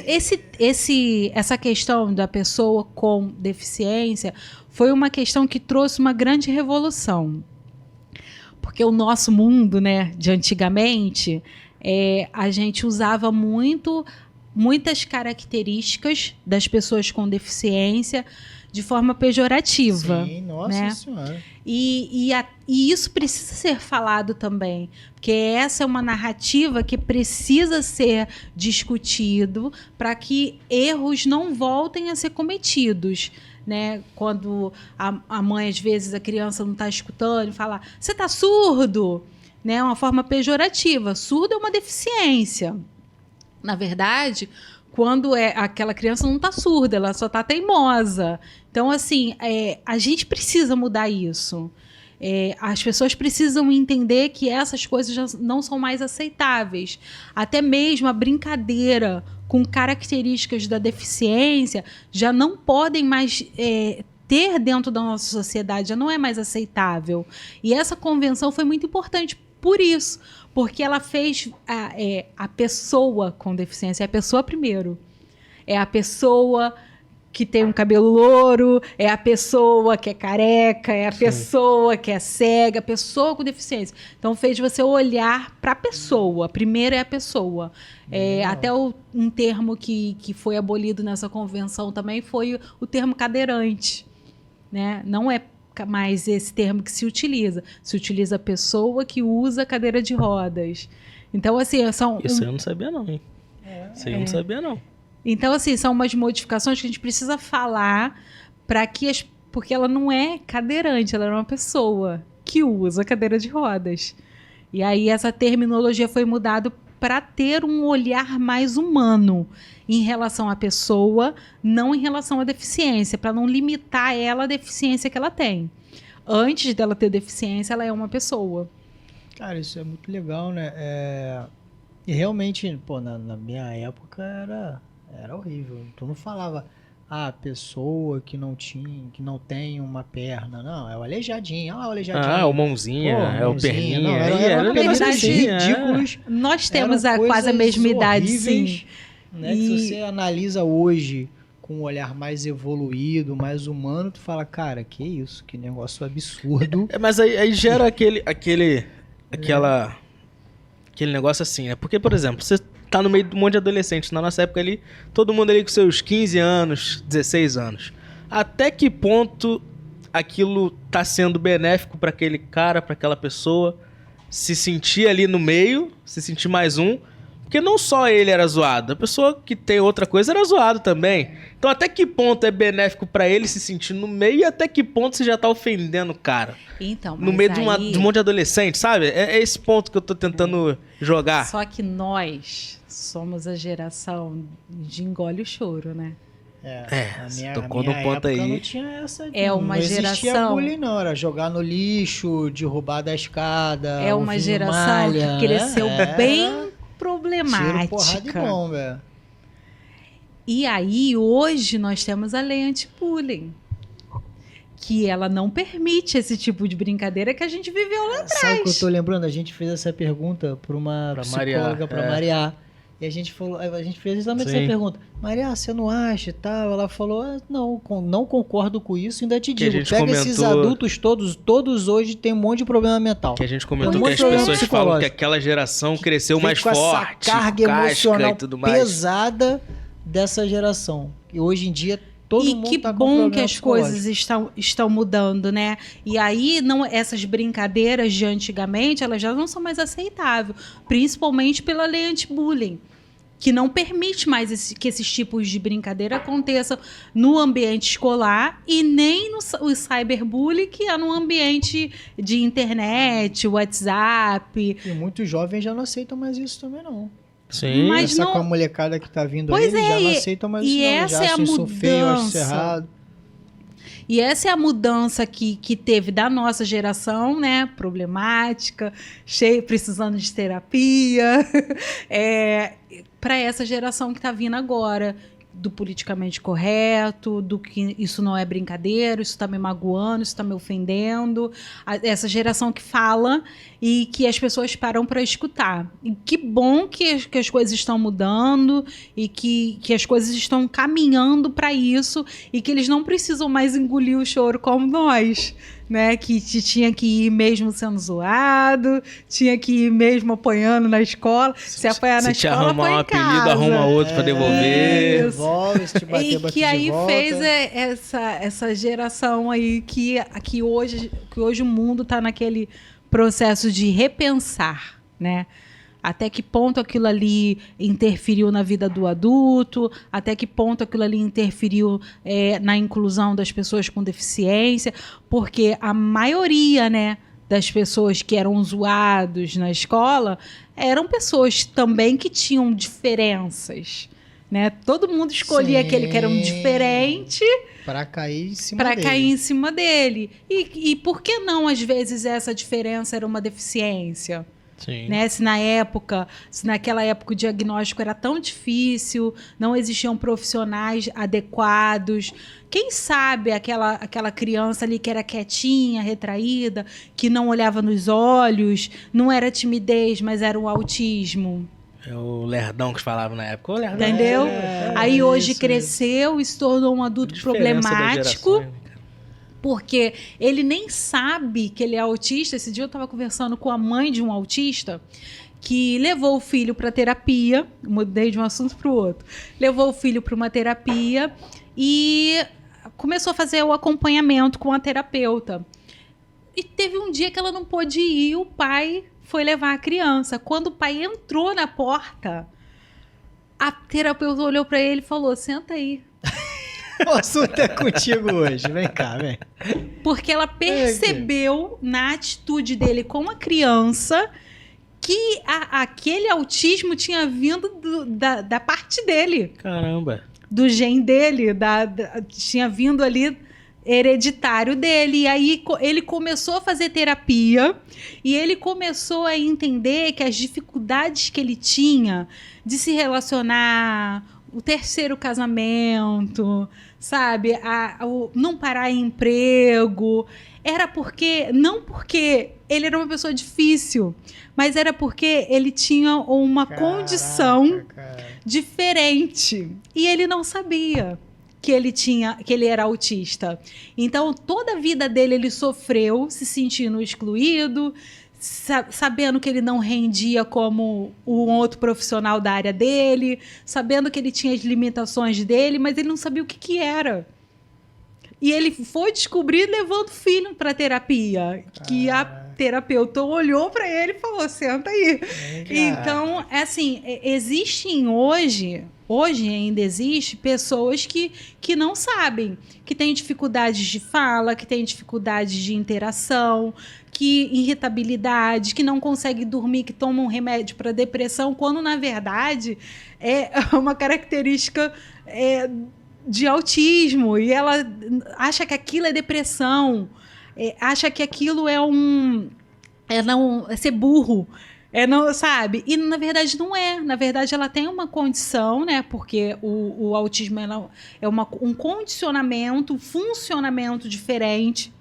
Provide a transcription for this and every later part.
essa questão da pessoa com deficiência foi uma questão que trouxe uma grande revolução. Porque o nosso mundo, né, de antigamente, a gente usava muitas características das pessoas com deficiência de forma pejorativa. Sim, nossa, né? Senhora. E isso precisa ser falado também, porque essa é uma narrativa que precisa ser discutido para que erros não voltem a ser cometidos. Né? Quando a mãe, às vezes, a criança não está escutando e fala, você está surdo? Né? Uma forma pejorativa. Surdo é uma deficiência. Na verdade, quando aquela criança não está surda, ela só está teimosa. Então, assim, a gente precisa mudar isso. As pessoas precisam entender que essas coisas já não são mais aceitáveis. Até mesmo a brincadeira com características da deficiência já não podem mais ter dentro da nossa sociedade, já não é mais aceitável. E essa convenção foi muito importante por isso, porque ela fez a pessoa com deficiência, é a pessoa primeiro. É a pessoa que tem um cabelo louro, é a pessoa que é careca, é a pessoa que é cega, a pessoa com deficiência. Então fez você olhar para a pessoa. Primeiro é a pessoa. Até um termo que foi abolido nessa convenção também foi o termo cadeirante. Né? Não é mais esse termo que se utiliza. Se utiliza a pessoa que usa cadeira de rodas. Então, assim, Isso eu não sabia não, hein? Isso eu não sabia não. Então, assim, são umas modificações que a gente precisa falar porque ela não é cadeirante, ela é uma pessoa que usa cadeira de rodas. E aí essa terminologia foi mudada para ter um olhar mais humano em relação à pessoa, não em relação à deficiência, para não limitar ela a deficiência que ela tem. Antes dela ter deficiência, ela é uma pessoa. Cara, isso é muito legal, né? E realmente, pô, na minha época era horrível. Tu não falava, pessoa que não tem uma perna. Não, é o aleijadinho. O aleijadinho. O mãozinha, o perninha. Não, era ridículos. Nós temos quase a mesma idade, sim. Né? Que se você analisa hoje com um olhar mais evoluído, mais humano, tu fala, cara, que isso? Que negócio absurdo. Mas aí gera aquele negócio assim, né? Porque, por exemplo, você tá no meio de um monte de adolescentes. Na nossa época ali, todo mundo ali com seus 15 anos, 16 anos. Até que ponto aquilo tá sendo benéfico para aquele cara, para aquela pessoa se sentir ali no meio, se sentir mais um? Porque não só ele era zoado, a pessoa que tem outra coisa era zoado também. Então até que ponto é benéfico para ele se sentir no meio e até que ponto você já tá ofendendo o cara? Então, no meio de um monte de adolescente, sabe? É esse ponto que eu tô tentando jogar. Só que nós somos a geração de engole o choro, né? Tocou no ponto aí. Não tinha essa. Uma não existia geração. Bullying, não. Era jogar no lixo, derrubar da escada. É uma geração que cresceu bem problemática. Tiro, porrada e bomba. E aí, hoje, nós temos a lei anti-bullying, que ela não permite esse tipo de brincadeira que a gente viveu lá atrás. Sabe o que eu tô lembrando? A gente fez essa pergunta para uma psicóloga, para Maria. E a gente fez exatamente essa pergunta. Maria, você não acha e tal? Ela falou, não concordo com isso, ainda te digo. Pega esses adultos todos hoje tem um monte de problema mental. Que a gente comentou que as pessoas falam que aquela geração cresceu mais forte, essa carga emocional e tudo mais. pesada dessa geração. E hoje em dia todo mundo que tá com bom problema que as coisas estão mudando, né? E aí, essas brincadeiras de antigamente, elas já não são mais aceitáveis, principalmente pela lei anti-bullying, que não permite mais que esses tipos de brincadeira aconteçam no ambiente escolar e nem no cyberbullying, que é no ambiente de internet, WhatsApp. E muitos jovens já não aceitam mais isso também, não. Sim. Mas com a molecada que tá vindo aí, eles já não aceitam mais isso, não. Essa já acham isso feio, acham isso errado. E essa é a mudança que teve da nossa geração, né? Problemática, precisando de terapia, para essa geração que está vindo agora, do politicamente correto, do que isso não é brincadeira, isso está me magoando, isso está me ofendendo. Essa geração que fala e que as pessoas param para escutar. E que bom que as coisas estão mudando e que as coisas estão caminhando para isso e que eles não precisam mais engolir o choro como nós, né? Que tinha que ir mesmo sendo zoado, tinha que ir mesmo apanhando na escola. Se apanhar na escola, arrumar um apelido, arruma outro para devolver. Se te bater, e que aí fez essa geração aí que hoje o mundo está naquele processo de repensar, né? Até que ponto aquilo ali interferiu na vida do adulto, até que ponto aquilo ali interferiu na inclusão das pessoas com deficiência, porque a maioria, né, das pessoas que eram zoados na escola eram pessoas também que tinham diferenças, né? Todo mundo escolhia aquele que era um diferente para cair em cima dele. E por que não, às vezes, essa diferença era uma deficiência? Sim. Né? Se naquela época o diagnóstico era tão difícil, não existiam profissionais adequados. Quem sabe aquela criança ali que era quietinha, retraída, que não olhava nos olhos, não era timidez, mas era o autismo. É o lerdão que falava na época. O lerdão. Entendeu? Aí hoje cresceu e se tornou um adulto problemático. Porque ele nem sabe que ele é autista. Esse dia eu estava conversando com a mãe de um autista que levou o filho para terapia. Mudei de um assunto para o outro. Levou o filho para uma terapia e começou a fazer o acompanhamento com a terapeuta. E teve um dia que ela não pôde ir, o pai foi levar a criança. Quando o pai entrou na porta, a terapeuta olhou para ele e falou: senta aí. O assunto é contigo hoje, vem cá, vem. Porque ela percebeu na atitude dele com a criança que aquele autismo tinha vindo da parte dele. Caramba. Do gene dele, tinha vindo ali hereditário dele. E aí ele começou a fazer terapia e ele começou a entender que as dificuldades que ele tinha de se relacionar, o terceiro casamento, sabe? O não parar em emprego. Era não porque ele era uma pessoa difícil, mas era porque ele tinha uma condição diferente. E ele não sabia que ele era autista. Então, toda a vida dele ele sofreu, se sentindo excluído, sabendo que ele não rendia como um outro profissional da área dele, sabendo que ele tinha as limitações dele, mas ele não sabia o que era. E ele foi descobrir levando o filho para terapia, que a terapeuta olhou para ele e falou: senta aí. Então, assim, existem hoje ainda existe pessoas que não sabem, que têm dificuldades de fala, que têm dificuldades de interação, que irritabilidade, que não conseguem dormir, que tomam remédio para depressão, quando na verdade é uma característica de autismo, e ela acha que aquilo é depressão, acha que aquilo é ser burro. Não, sabe? E na verdade não é. Na verdade ela tem uma condição, né? Porque o autismo é um condicionamento, um funcionamento diferente.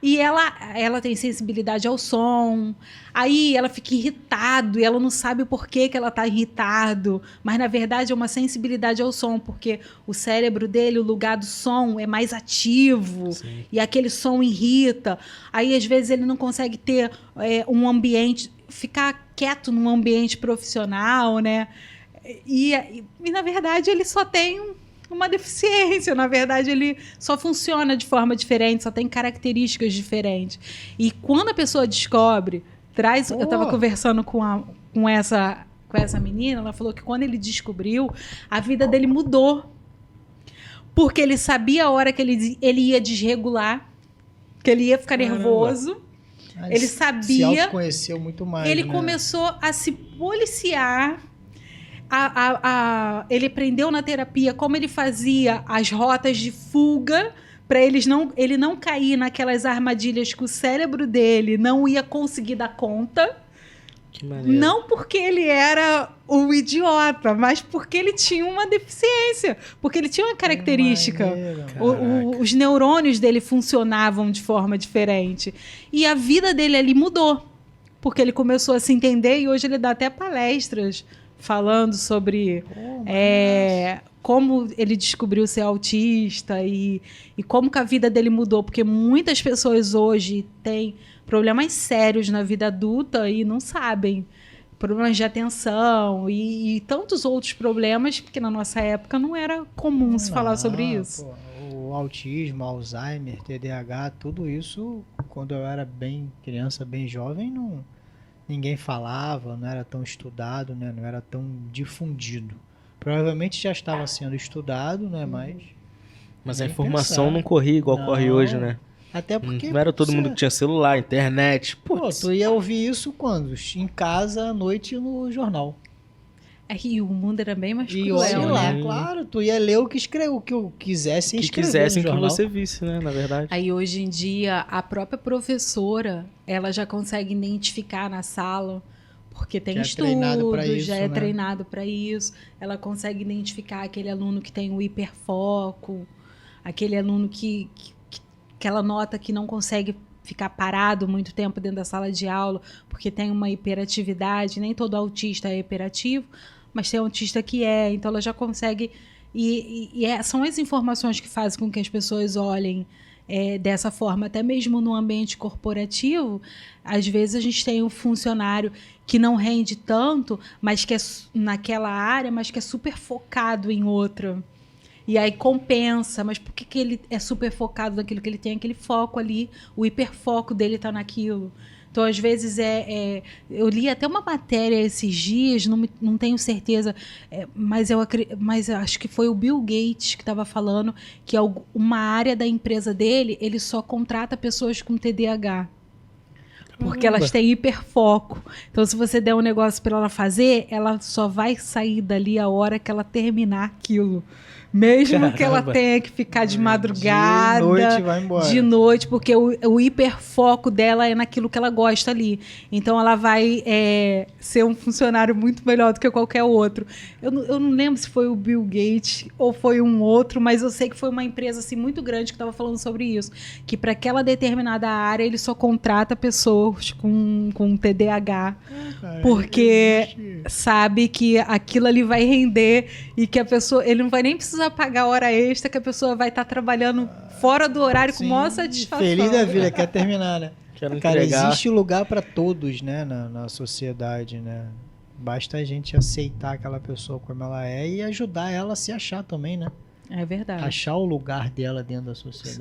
E ela tem sensibilidade ao som. Aí ela fica irritado e ela não sabe por que ela está irritado. Mas, na verdade, é uma sensibilidade ao som, porque o cérebro dele, o lugar do som, é mais ativo. Sim. E aquele som irrita. Aí, às vezes, ele não consegue ter um ambiente, ficar quieto num ambiente profissional, né? E na verdade, ele só tem uma deficiência. Na verdade, ele só funciona de forma diferente, só tem características diferentes. E quando a pessoa descobre, eu estava conversando com essa menina, ela falou que quando ele descobriu, a vida dele mudou. Porque ele sabia a hora que ele ia desregular, que ele ia ficar nervoso. Ele sabia. Se autoconheceu muito mais. Ele começou a se policiar. Ele aprendeu na terapia como ele fazia as rotas de fuga para ele não cair naquelas armadilhas que o cérebro dele não ia conseguir dar conta, Que maneiro. Não porque ele era um idiota, mas porque ele tinha uma deficiência, porque ele tinha uma característica. Os neurônios dele funcionavam de forma diferente. E a vida dele ali mudou, porque ele começou a se entender e hoje ele dá até palestras falando sobre como ele descobriu ser autista e como que a vida dele mudou, porque muitas pessoas hoje têm problemas sérios na vida adulta e não sabem. Problemas de atenção e tantos outros problemas, porque na nossa época não era comum se falar sobre isso. Pô, o autismo, Alzheimer, TDAH, tudo isso, quando eu era bem criança, bem jovem, ninguém falava, não era tão estudado, né? Não era tão difundido. Provavelmente já estava sendo estudado, né? Mas a informação não corria igual corre hoje, né? Até porque... Não era todo mundo que tinha celular, internet. Pô, tu ia ouvir isso quando? Em casa, à noite, no jornal. E o mundo era bem mais cruel, olha lá, né? claro, tu ia ler o que eu quisesse escrever. Que quisessem que você visse, né, na verdade. Aí hoje em dia, a própria professora, ela já consegue identificar na sala, porque tem estudo, já é treinado para isso. Ela consegue identificar aquele aluno que tem o hiperfoco, aquele aluno que ela nota que não consegue ficar parado muito tempo dentro da sala de aula, porque tem uma hiperatividade. Nem todo autista é hiperativo, mas tem autista que é. Então, ela já consegue... são as informações que fazem com que as pessoas olhem dessa forma. Até mesmo no ambiente corporativo, às vezes a gente tem um funcionário que não rende tanto, mas que é naquela área, mas que é super focado em outra. E aí compensa, mas por que ele é super focado naquilo que ele tem? Aquele foco ali, o hiperfoco dele está naquilo. Então, às vezes, eu li até uma matéria esses dias, não tenho certeza, mas eu acho que foi o Bill Gates que estava falando que uma área da empresa dele, ele só contrata pessoas com TDAH. Porque elas têm hiperfoco. Então, se você der um negócio para ela fazer, ela só vai sair dali a hora que ela terminar aquilo. Mesmo que ela tenha que ficar de madrugada, de noite, vai embora. De noite, porque o hiperfoco dela é naquilo que ela gosta ali. Então, ela vai ser um funcionário muito melhor do que qualquer outro. Eu não lembro se foi o Bill Gates ou foi um outro, mas eu sei que foi uma empresa assim, muito grande que estava falando sobre isso. Que para aquela determinada área, ele só contrata pessoas com TDAH. Porque sabe que aquilo ali vai render e que a pessoa... Ele não vai nem precisar pagar hora extra, que a pessoa vai estar trabalhando fora do horário com maior satisfação. Feliz da vida, quer terminar, né? Cara, existe lugar para todos, né, na sociedade, né? Basta a gente aceitar aquela pessoa como ela é e ajudar ela a se achar também, né? É verdade. Achar o lugar dela dentro da sociedade.